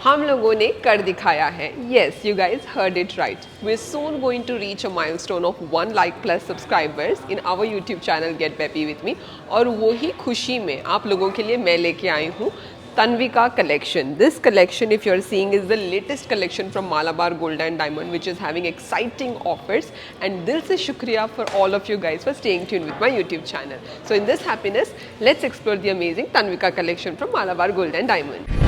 हम लोगों ने कर दिखाया है. Yes, you guys heard it right. We're soon going to reach a milestone of 1 lakh plus subscribers in our YouTube channel Get Peppy with me. और वही खुशी में आप लोगों के लिए मैं लेके आई हूँ Tanvika collection. This collection, if you're seeing, is the latest collection from Malabar Gold and Diamond, which is having exciting offers. And dil se shukriya for all of you guys for staying tuned with my YouTube channel. So in this happiness, let's explore the amazing Tanvika collection from Malabar Gold and Diamond.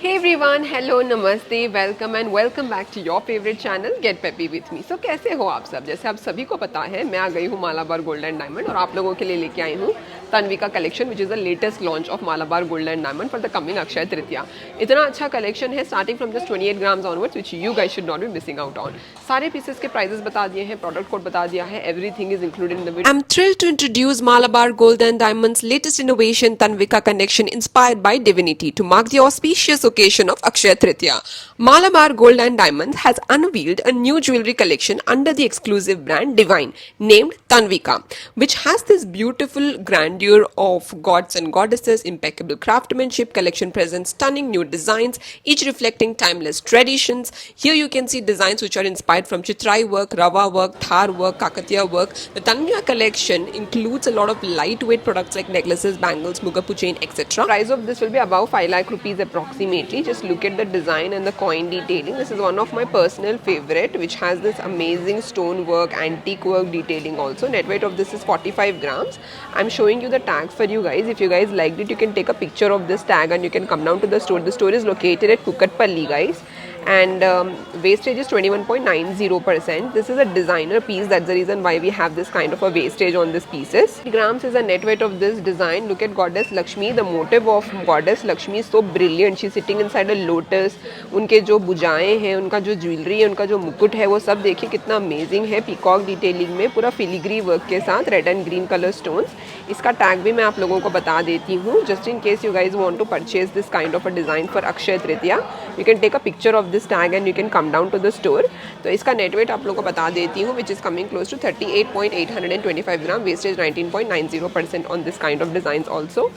Hey everyone, hello, namaste, welcome and welcome back to your favorite channel Get Peppy with me. So कैसे हो आप सब? जैसे आप सभी को पता है मैं आ गई हूँ मालाबार गोल्ड एंड डायमंड और आप लोगों के लिए लेके आई हूँ Tanvika collection which is the latest launch of Malabar gold and diamond for the coming Akshaya Tritiya. इतना अच्छा कलेक्शन है starting from just 28 grams onwards which you guys should not be missing out on. सारे पीसेस के प्राइसेस बता दिए हैं, प्रोडक्ट कोड बता दिया है, everything is included in the video. I am thrilled to introduce Malabar gold and diamonds latest innovation तन्विका connection inspired by divinity to mark the auspicious occasion of Akshaya Tritiya. Malabar Gold and Diamonds has unveiled a new jewelry collection under the exclusive brand Divine named Tanvika, which has this beautiful grandeur of gods and goddesses, impeccable craftsmanship. Collection presents stunning new designs, each reflecting timeless traditions. Here you can see designs which are inspired from Chitrai work, Rava work, Thar work, Kakatiya work. The Tanvika collection includes a lot of lightweight products like necklaces, bangles, mugapu chain, etc. Price of this will be above 5 lakh rupees approximately. Just look at the design and the coin detailing. This is one of my personal favorite, which has this amazing stone work, antique work detailing also. Net weight of this is 45 grams. I'm showing you the tag for you guys. If you guys liked it, you can take a picture of this tag and you can come down to the store. The store is located at Kukatpalli, guys. And wastage is 21.90%. This is a designer piece, that's the reason why we have this kind of a wastage on this pieces. Grams is a net weight of this design. Look at goddess Lakshmi. The motive of goddess Lakshmi is so brilliant. She's sitting inside a lotus. उनके जो भुजाएं हैं, उनका जो jewellery है, उनका जो मुकुट है, वो सब देखिए कितना अमेजिंग है. पीकॉक डिटेलिंग में पूरा फिलिग्री वर्क के साथ red and green colour stones. इसका टैग भी मैं आप लोगों को बता देती हूँ just in case you guys want to purchase this kind of a design for Akshaya Tritiya. You can take a picture of this tag and you can come down to the store. तो इसका नेट वेट आप लोगों को बता देती हूँ which is coming close to 38.825 gram. Wastage 19.90% on this kind of design also.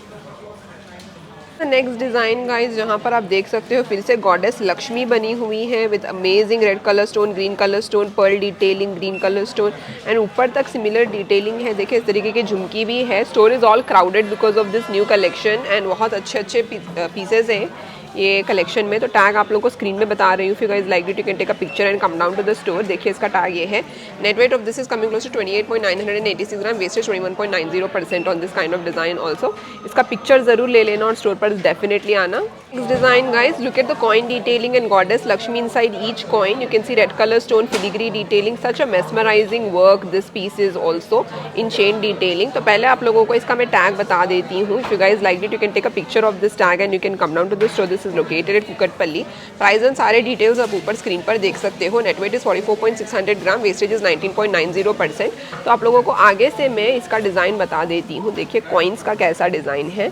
Next design guys जहाँ पर आप देख सकते हो फिर से गॉडेस लक्ष्मी बनी हुई है with amazing red colour stone, green colour stone, pearl detailing, green colour stone and ऊपर तक सिमिलर डिटेलिंग है. देखिए इस तरीके की झुमकी भी है. Store is all crowded because of this new collection and बहुत अच्छे अच्छे पीसेज हैं ये कलेक्शन में. तो टैग आप लोगों को स्क्रीन में बता रही हूँ. फिर guys like it you can take a picture and come down to the store. देखिए इसका टैग ये है. Net weight of this is coming close to 28.986 gram. Wastage 21.90% on this kind of design also. इसका picture जरूर ले लेना और store पर डेफिनेटली आना. Next design guys, look at the coin detailing and goddess Lakshmi inside each coin. You can see red color stone filigree detailing. Such a mesmerizing work this piece is also in chain detailing. तो पहले आप लोगों को इसका मैं tag बता देती हूँ. If you guys liked it, you can take a picture of this tag and you can come down to the store. This is located at Kukatpalli. Price and सारे details आप ऊपर स्क्रीन पर देख सकते हो. Net weight is 44.600 gram. Wastage is 19.90%. तो आप लोगों को आगे से मैं इसका डिज़ाइन बता देती हूँ. देखिए कॉइन्स का कैसा डिज़ाइन है.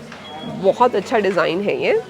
बहुत अच्छा डिज़ाइन है ये.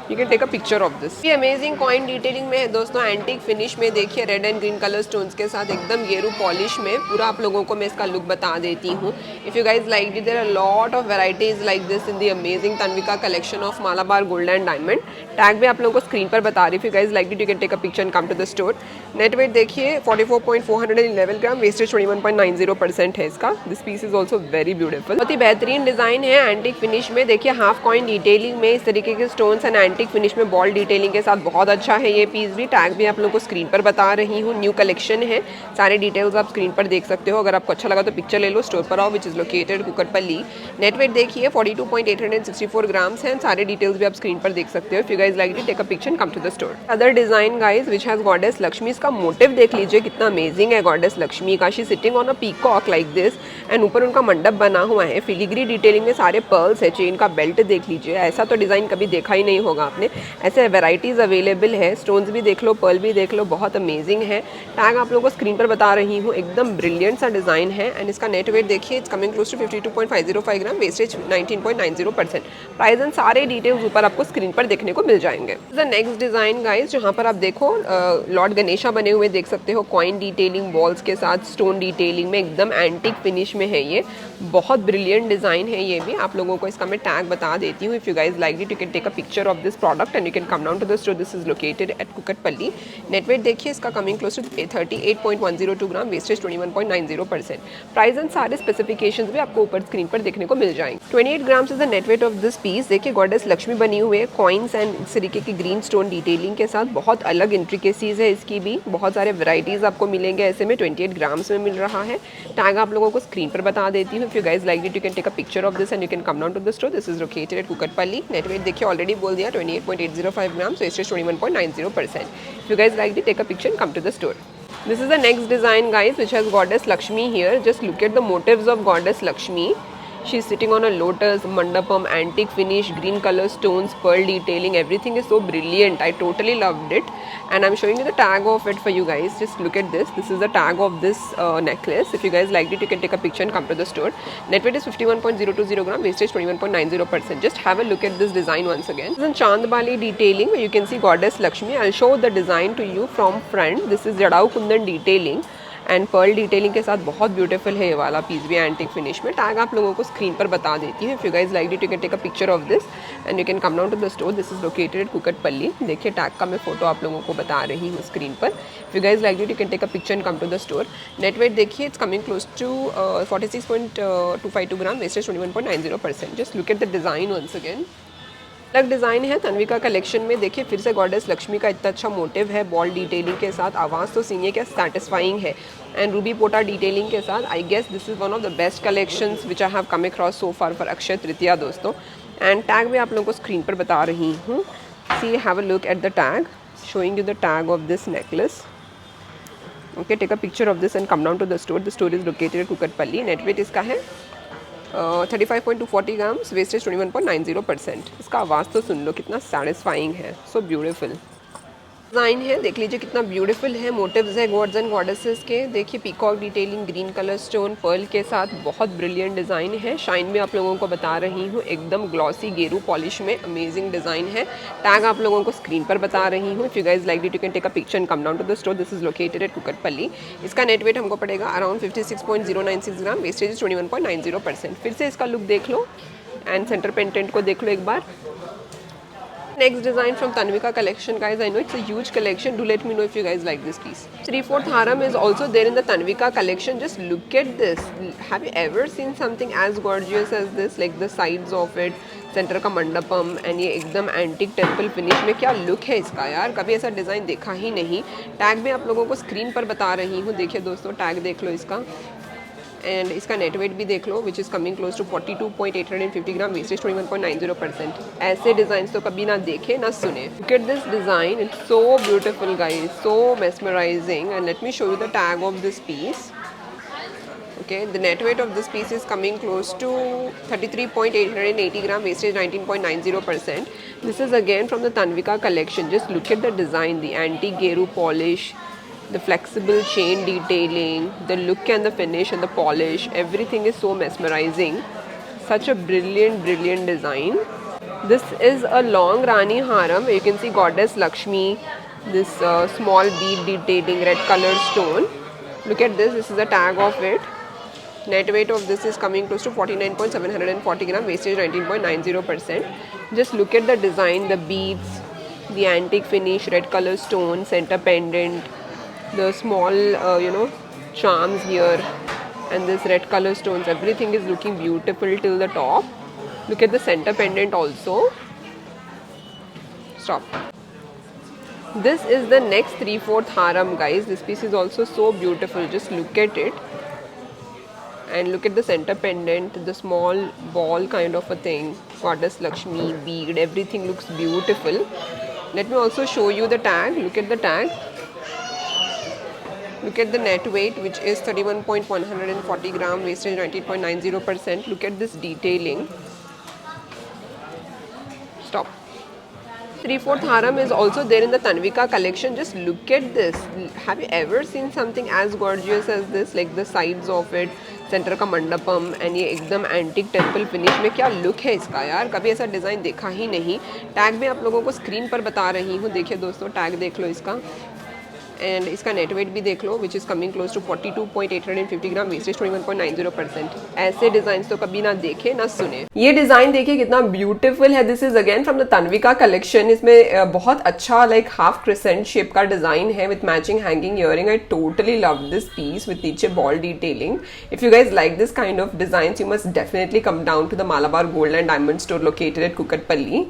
You can take a picture of this. ये अमेजिंग कॉइन डिटेलिंग में है दोस्तों. एंटीक फिनिश में देखिए red and green colour stones के साथ एकदम गेरू पॉलिश में पूरा आप लोगों को मैं इसका लुक बता देती हूँ. If you guys like it there are lot of varieties like this in the amazing Tanvika collection of Malabar gold and diamond. Tag भी आप लोगों को स्क्रीन पर बता रही. If you guys like it you can take a picture and come to the store. Net weight देखिए 44.411 gram. Wastage 21.90% है इसका. This piece is also very beautiful. बहुत ही बेहतरीन डिजाइन है एंटीक फिनिश में. देखिए हाफ कॉइन डिटेलिंग में इस तरीके के स्टोन्स एंड एंटीक फिनिश में बॉल डिटेलिंग के साथ बहुत अच्छा है ये पीस भी. टैग भी आप लोगों को स्क्रीन पर बता रही हूँ. न्यू कलेक्शन है. सारे डिटेल्स आप स्क्रीन पर देख सकते हो. अगर आपको अच्छा लगा तो पिक्चर ले लो. स्टोर पर आओ which is located Kukatpally. Net weight देखिए 42.864 ग्राम्स हैं. सारे डिटेल्स भी आप स्क्रीन पर देख सकते हो. If you guys like it take a picture come to the store. Other design guys which has goddess Lakshmi. इसका मोटिव देख लीजिए कितना अमेजिंग है गॉडेस लक्ष्मी का. She sitting on a peacock like this and ऊपर उनका मंडप बना हुआ है. फिलिग्री डिटेलिंग में सारे पर्ल्स है. चेन का बेल्ट देख लीजिए. ऐसा तो डिजाइन कभी देखा ही नहीं होगा आपने. ऐसे वेराइटीज अवेलेबल है. स्टोन्स भी देख लो, पर्ल भी देख लो, बहुत अमेजिंग है. टैग आप लोगों को स्क्रीन पर बता रही हूँ. एकदम ब्रिलियंट सा डिजाइन है एंड इसका नेट वेट देखिए it's coming close to 52.505 gram. Wastage 19.90%. Price and सारे डिटेल्स ऊपर आपको स्क्रीन पर देखने को मिल जाएंगे. द नेक्स्ट डिजाइन गाइज जहाँ पर आप देखो लॉर्ड गणेशा बने हुए देख सकते हो. कॉइन डिटेलिंग बॉल्स के साथ स्टोन डिटेलिंग में एकदम एंटीक फिनिश में है ये, बहुत ब्रिलियंट डिज़ाइन है ये भी। आप लोगों को इसका मैं टैग बता देती हूँ। If you guys like it, you can take a picture of this product and you can come down to the store. This is located at Kukatpally. Net weight देखिए इसका coming close to 38.102 gram, wastage 21.90%। Price and सारे specifications भी आपको ऊपर screen पर देखने को मिल जाएंगे। 28 grams is the net weight of this piece. देखिए गॉडेस लक्ष्मी बनी हुई है, कॉइन्स एंड इस तरीके की ग्रीन स्टोन डिटेलिंग के साथ। बहुत अलग इंट्रिकेसीज है इसकी भी, बहुत सारे वैरायटीज़ आपको मिलेंगे ऐसे में। 28 ग्राम्स में मिल रहा है। टैग आप लोगों को स्क्रीन पर बता देती हूँ। If you guys like it, you can take a picture of this and you can come down to the store. This is located at Kukatpally. Net weight देखिए ऑलरेडी बोल दिया 28.805 grams, wastage 21.90%। If you guys like it, take a picture and come to the store. This is the next design guys, which has goddess Lakshmi here. Just look at the motifs of goddess Lakshmi. She's sitting on a lotus, mandapam, antique finish, green color stones, pearl detailing. Everything is so brilliant. I totally loved it. And I'm showing you the tag of it for you guys. Just look at this. This is the tag of this necklace. If you guys liked it, you can take a picture and come to the store. Net weight is 51.020 gram, wastage 21.90%. Just have a look at this design once again. This is in Chandbali detailing where you can see goddess Lakshmi. I'll show the design to you from front. This is Jadau Kundan detailing. And pearl detailing के साथ बहुत beautiful है ये वाला piece भी, antique finish में। Tag आप लोगों को स्क्रीन पर बता देती हूँ। If you guys like it, you can take a picture of this and you can come down to the store. This is located at Kukatpally. देखिए टैग का मैं फोटो आप लोगों को बता रही हूँ स्क्रीन पर। If you guys like it, you can take a picture and come to the store. Net weight देखिए it's coming close to 46.252 gram, wastage 21.90%। Just look at the design once again. अलग design है Tanvika collection में। देखिए फिर से goddess Lakshmi का इतना अच्छा मोटिव है, बॉल डिटेलिंग के साथ। आवाज़ तो सीनिए क्या सैटिस्फाइंग है, एंड रूबी पोटा डिटेलिंग के साथ। I guess this is one of the best collections which I have come across so far for Akshaya Tritiya दोस्तों। एंड टैग भी आप लोगों को स्क्रीन पर बता रही हूँ। See have a look at the tag, showing you the tag of this necklace. Okay, take a picture of this and come down to the store. The store is located at Kukatpally. Net weight इसका है 35.240 grams, wastage 21.90%। इसका आवाज़ तो सुन लो कितना satisfying है, so beautiful design है। देख लीजिए कितना ब्यूटीफुल है। मोटिव्स है गॉड्स एंड गॉडेसेस के। देखिए peacock detailing, green colour stone, pearl के साथ। बहुत ब्रिलियंट डिज़ाइन है। शाइन में आप लोगों को बता रही हूँ, एकदम ग्लॉसी गेरू पॉलिश में अमेजिंग डिज़ाइन है। टैग आप लोगों को स्क्रीन पर बता रही हूँ। If you guys like it, you can take a picture and come down to the store. This is located at Kukatpally. इसका नेट वेट हमको पड़ेगा अराउंड 56.096 ग्राम, वेस्टेज इज 21.90%। फिर से इसका लुक देख लो एंड सेंटर पेंडेंट को देख लो एक बार। Next design from Tanvika collection guys. I know it's a huge collection. Do let me know if you guys like this piece. 3/4 haram is also there in the Tanvika collection. Just look at this. Have you ever seen something as gorgeous as this? Like the sides of it, centre का Mandapam, and ये एकदम antique temple finish में। क्या look है इसका यार, कभी ऐसा डिज़ाइन देखा ही नहीं। टैग में आप लोगों को स्क्रीन पर बता रही हूँ। देखिए दोस्तों टैग देख लो इसका, एंड इसका नेट वेट भी देख लो which is coming close to 42.850 gram, wastage 21.90%। ऐसे डिज़ाइन तो कभी ना देखे ना सुने। Look at this design, it's so beautiful guys, so mesmerizing. And let me show you the tag of this piece. Okay, the net weight of this piece is coming close to 33.880 gram, wastage 19.90%. This is again from the Tanvika collection. Just look at the design, the antique geru polish, the flexible chain detailing, the look and the finish and the polish. Everything is so mesmerizing. Such a brilliant design. This is a long Rani haram. You can see goddess Lakshmi, this small bead detailing, red color stone. Look at this. This is the tag of it. Net weight of this is coming close to 49.740 gram, wastage 19.90%. Just look at the design, the beads, the antique finish, red color stone, center pendant, the small charms here, and this red color stones. Everything is looking beautiful till the top. Look at the center pendant also. Stop. This is the next 3/4 haram guys. This piece is also so beautiful. Just look at it. And look at the center pendant, the small ball kind of a thing, goddess Lakshmi, bead, everything looks beautiful. Let me also show you the tag. Look at the tag. Look at the net weight which is 31.140 gram, wastage 19.90%. Look at this detailing. Stop. 3/4 haram is also there in the Tanvika collection. Just look at this. Have you ever seen something as gorgeous as this? Like the sides of it, centre का Mandapam, and ये एकदम antique temple finish में। क्या look है इसका यार, कभी ऐसा डिज़ाइन देखा ही नहीं। टैग में आप लोगों को स्क्रीन पर बता रही हूँ। देखिए दोस्तों टैग देख लो इसका, एंड इसका नेट वेट भी देख लो, which is coming close to 42.850 gram, wastage 21.90%। ऐसे डिजाइन तो कभी ना देखे ना सुने। ये डिजाइन देखिए कितना ब्यूटीफुल है। This is again from the Tanvika collection. इसमें बहुत अच्छा लाइक हाफ क्रिसेंट शेप का डिजाइन है with matching hanging earring. I totally love this piece with नीचे ball detailing. If you guys like this kind of design you must definitely come down to the Malabar gold and diamond store located at Kukatpally.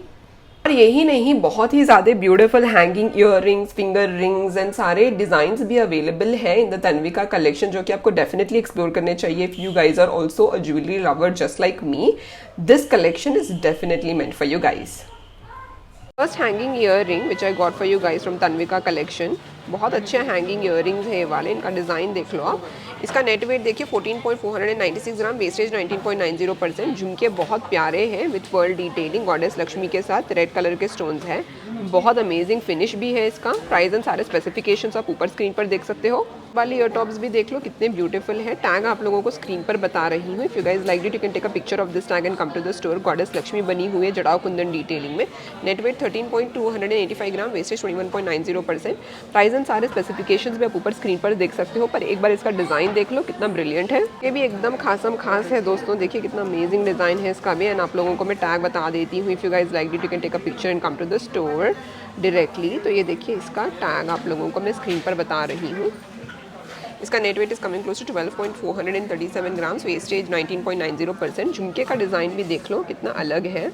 और यही नहीं, बहुत ही ज्यादा beautiful hanging earrings, finger rings and सारे designs भी available है in the Tanvika collection, जो कि आपको डेफिनेटली एक्सप्लोर करने चाहिए। If you guys are also a jewellery lover just like me, this collection is definitely meant for you guys. First hanging earring which I got for you guys from Tanvika collection. बहुत अच्छे hanging earrings है ये वाले। इनका design देख लो आप। इसका net weight देखिए 14.496 ग्राम, वेस्टेज 19.90%। झुमके बहुत प्यारे हैं with pearl detailing, goddess Lakshmi के साथ रेड कलर के स्टोन्स हैं। बहुत अमेजिंग फिनिश भी है इसका। प्राइस एंड सारे स्पेसिफिकेशंस आप ऊपर स्क्रीन पर देख सकते हो। वाली ईयर टॉप्स भी देख लो कितने ब्यूटीफुल है। टैग आप लोगों को स्क्रीन पर बता रही हूँ। If you guys like it you can take a picture of this tag and come to the store. Goddess Lakshmi बनी हुई है जड़ाव कुंदन डिटेलिंग में। Net weight 13.285 gram, wastage 21.90%। Price and सारे स्पेसिफिकेशंस भी आप ऊपर स्क्रीन पर देख सकते हो। पर एक बार इसका डिजाइन देख लो कितना ब्रिलियंट है। ये भी एकदम खासम खास है दोस्तों। देखिए कितना अमेजिंग डिजाइन है इसका भी। एंड आप लोगों को मैं टैग बता देती हूँ। If you guys like it you can take a picture and come to the store directly. तो ये देखिए इसका टैग आप लोगों को मैं स्क्रीन पर बता रही हूँ। इसका net weight is coming close to 12.437 grams, wastage 19.90%। झुमके का डिज़ाइन भी देख लो कितना अलग है।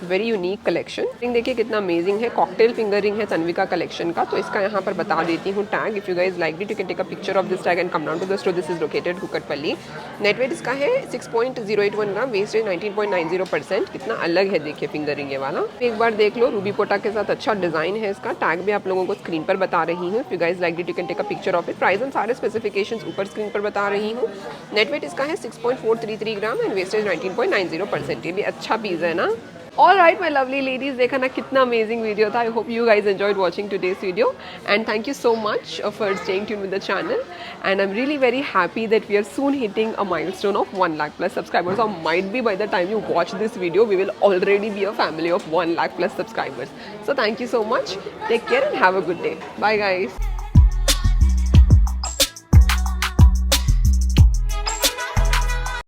Very unique collection. देखिए कितना अमेजिंग है। कॉकटेल फिंगर रिंग है तन्विका कलेक्शन का। तो इसका यहाँ पर बता देती हूँ tag. If you guys like it you can take a picture of this tag and come down to the store. This is located Kukatpally. Net weight इसका है 6.081 ग्राम, वेस्टेज 19.90%। कितना अलग है देखिए फिंगर रिंग ये वाला। एक बार देख लो, रूबी पोटा के साथ अच्छा डिजाइन है इसका। टैग भी आप लोगों को स्क्रीन पर बता रही हूँ। If you guys like it you can take a picture of it. Price and सारे स्पेसिफिकेशंस ऊपर स्क्रीन पर बता रही हूँ। नेट वेट इसका है 6.433 ग्राम एंड वेस्टेज 19.90%। ये भी अच्छा पीस है ना। All right, my lovely ladies, देखा ना कितना अमेजिंग वीडियो था। I hope you guys enjoyed watching today's video and thank you so much for staying tuned with the channel and I am really very happy that we are soon hitting a milestone of 1 lakh plus subscribers, or might be by the time you watch this video we will already be a family of 1 lakh plus subscribers. So thank you so much, take care and have a good day. Bye guys.